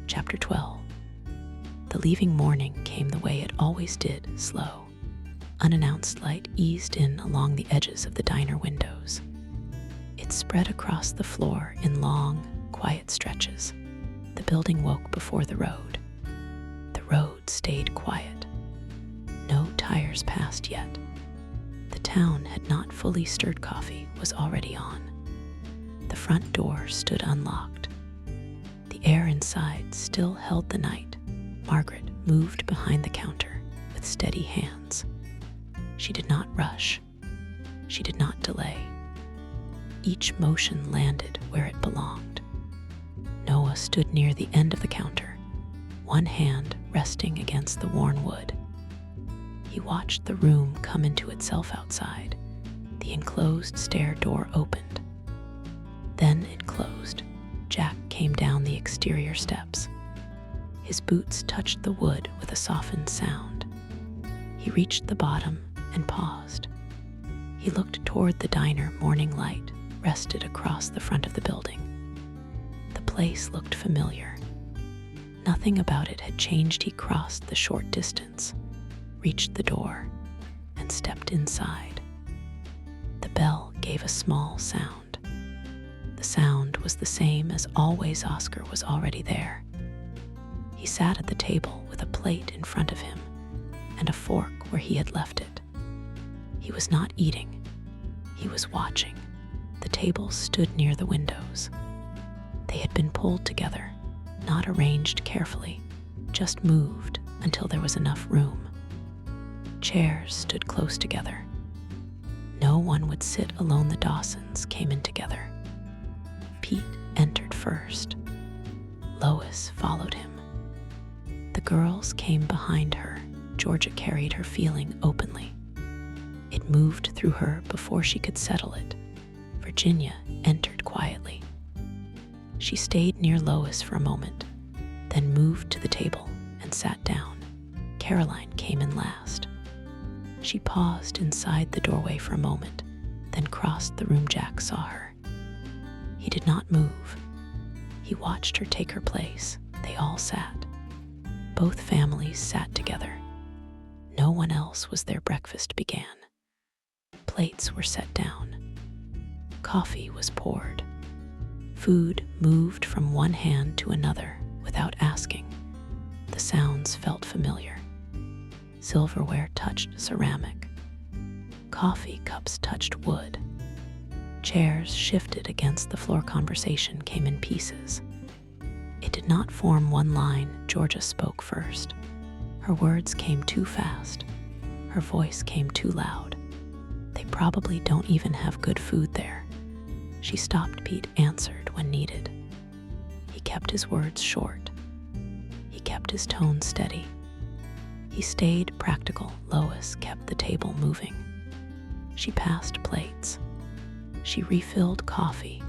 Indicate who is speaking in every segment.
Speaker 1: Chapter 12. The leaving morning came the way it always did, slow. Unannounced light eased in along the edges of the diner windows. It spread across the floor in long, quiet stretches. The building woke before the road. The road stayed quiet. No tires passed yet. The town had not fully stirred. Coffee was already on. The front door stood unlocked. The air inside still held the night. Margaret moved behind the counter with steady hands. She did not rush. She did not delay. Each motion landed where it belonged. Noah stood near the end of the counter, one hand resting against the worn wood. He watched the room come into itself outside. The enclosed stair door opened. Then it closed. Jack came down the exterior steps. His boots touched the wood with a softened sound. He reached the bottom and paused. He looked toward the diner. Morning light rested across the front of the building. The place looked familiar. Nothing about it had changed. He crossed the short distance, reached the door, and stepped inside. The bell gave a small sound. The sound was the same as always. Oscar was already there. He sat at the table with a plate in front of him and a fork where he had left it. He was not eating. He was watching. The tables stood near the windows. They had been pulled together, not arranged carefully, just moved until there was enough room. Chairs stood close together. No one would sit alone. The Dawsons came in together. Pete entered first. Lois followed him. The girls came behind her. Georgia carried her feeling openly. It moved through her before she could settle it. Virginia entered quietly. She stayed near Lois for a moment, then moved to the table and sat down. Caroline came in last. She paused inside the doorway for a moment, then crossed the room. Jack saw her. He did not move. He watched her take her place. They all sat. Both families sat together. No one else was there. Breakfast began. Plates were set down. Coffee was poured. Food moved from one hand to another without asking. The sounds felt familiar. Silverware touched ceramic. Coffee cups touched wood. Chairs shifted against the floor. Conversation came in pieces. It did not form one line. Georgia spoke first. Her words came too fast. Her voice came too loud. They probably don't even have good food there. She stopped. Pete answered when needed. He kept his words short. He kept his tone steady. He stayed practical. Lois kept the table moving. She passed plates. She refilled coffee.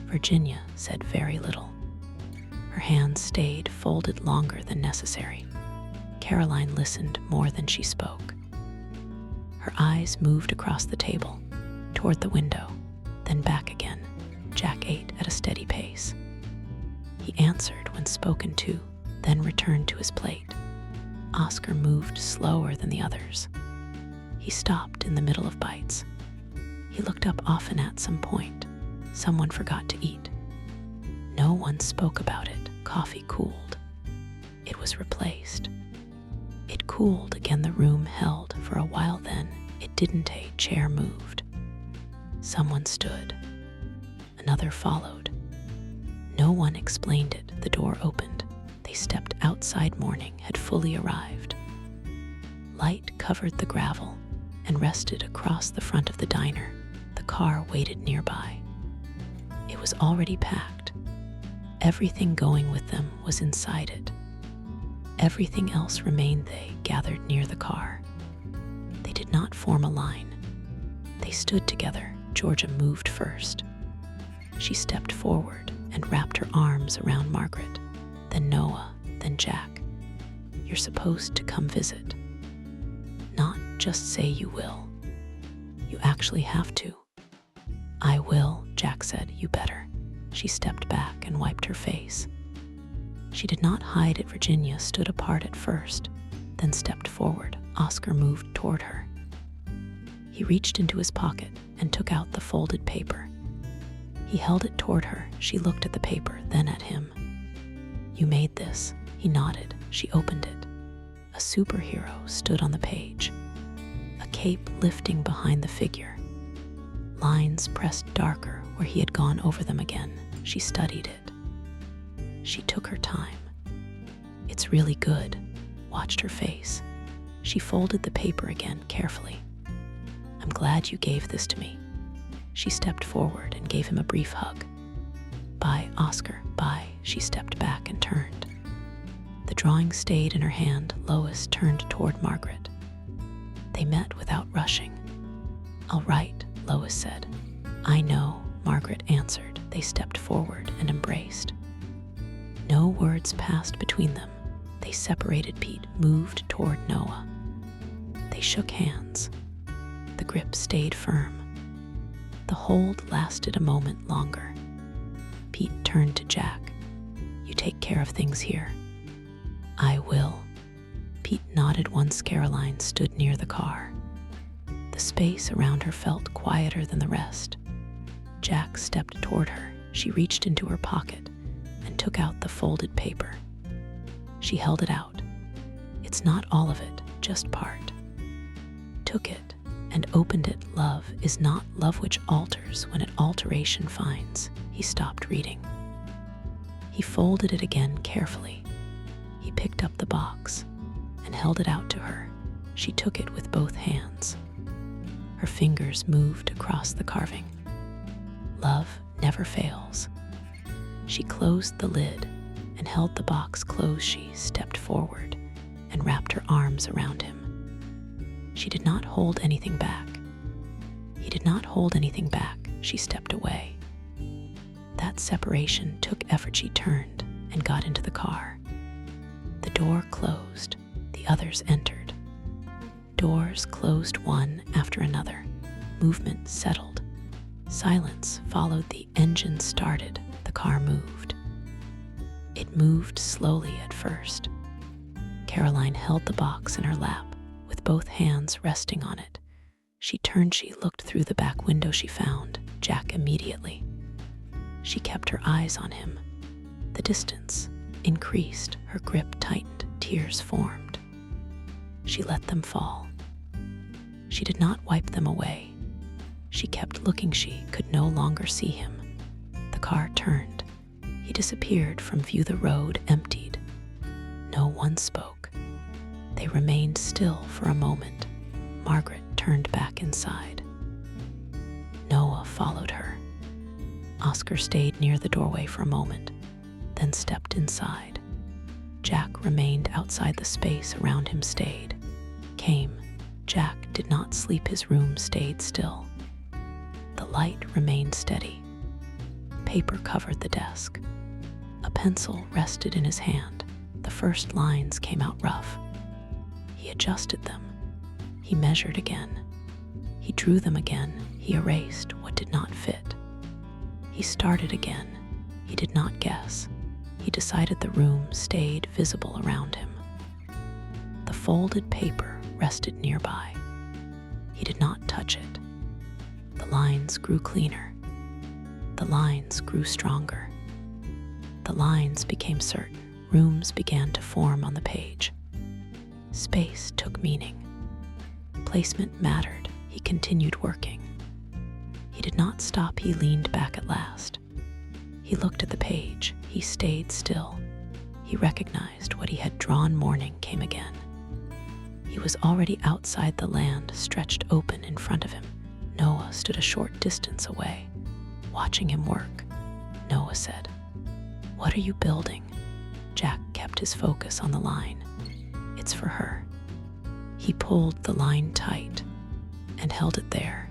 Speaker 1: Virginia said very little. Her hands stayed folded longer than necessary. Caroline listened more than she spoke. Her eyes moved across the table, toward the window, then back again. Jack ate at a steady pace. He answered when spoken to, then returned to his plate. Oscar moved slower than the others. He stopped in the middle of bites. He looked up often. At some point, someone forgot to eat. No one spoke about it. Coffee cooled. It was replaced. It cooled again. The room held for a while, then it didn't. A chair moved. Someone stood. Another followed. No one explained it. The door opened. They stepped outside. Morning had fully arrived. Light covered the gravel and rested across the front of the diner. The car waited nearby. It was already packed. Everything going with them was inside it. Everything else remained. They gathered near the car. They did not form a line. They stood together. Georgia moved first. She stepped forward and wrapped her arms around Margaret, then Noah, then Jack. You're supposed to come visit. Not just say you will. You actually have to. I will, Jack said. You better. She stepped back and wiped her face. She did not hide it. Virginia stood apart at first, then stepped forward. Oscar moved toward her. He reached into his pocket and took out the folded paper. He held it toward her. She looked at the paper, then at him. "You made this." He nodded. She opened it. A superhero stood on the page, a cape lifting behind the figure. Lines pressed darker where he had gone over them again. She studied it. She took her time. "It's really good." Watched her face. She folded the paper again carefully. "I'm glad you gave this to me." She stepped forward and gave him a brief hug. "Bye, Oscar, bye." She stepped back and turned. The drawing stayed in her hand. Lois turned toward Margaret. They met without rushing. "All right," Lois said. "I know," Margaret answered. They stepped forward and embraced. No words passed between them. They separated. Pete moved toward Noah. They shook hands. The grip stayed firm. The hold lasted a moment longer. Pete turned to Jack. "You take care of things here." "I will." Pete nodded once Caroline stood near the car. The space around her felt quieter than the rest. Jack stepped toward her. She reached into her pocket and took out the folded paper. She held it out. "It's not all of it, just part." Took it and opened it. "Love is not love which alters when it alteration finds." He stopped reading. He folded it again carefully. He picked up the box and held it out to her. She took it with both hands. Her fingers moved across the carving. "Love never fails." She closed the lid and held the box closed. She stepped forward and wrapped her arms around him. She did not hold anything back. He did not hold anything back. She stepped away. That separation took effort. She turned and got into the car. The door closed. The others entered. Doors closed one after another. Movement settled. Silence followed. The engine started. The car moved. It moved slowly at first. Caroline held the box in her lap, with both hands resting on it. She turned. She looked through the back window. She found Jack immediately. She kept her eyes on him. The distance increased. Her grip tightened. Tears formed. She let them fall. She did not wipe them away. She kept looking. She could no longer see him. The car turned. He disappeared from view. The road emptied. No one spoke. They remained still for a moment. Margaret turned back inside. Noah followed her. Oscar stayed near the doorway for a moment, then stepped inside. Jack remained outside. The space around him stayed. Came. Jack did not sleep. His room stayed still. The light remained steady. Paper covered the desk. A pencil rested in his hand. The first lines came out rough. He adjusted them. He measured again. He drew them again. He erased what did not fit. He started again. He did not guess. He decided. The room stayed visible around him. The folded paper rested nearby. He did not touch it. The lines grew cleaner. The lines grew stronger. The lines became certain. Rooms began to form on the page. Space took meaning. Placement mattered. He continued working. He did not stop. He leaned back at last. He looked at the page. He stayed still. He recognized what he had drawn. Morning came again. He was already outside. The land stretched open in front of him. Noah stood a short distance away, watching him work. Noah said, "What are you building?" Jack kept his focus on the line. "It's for her." He pulled the line tight and held it there.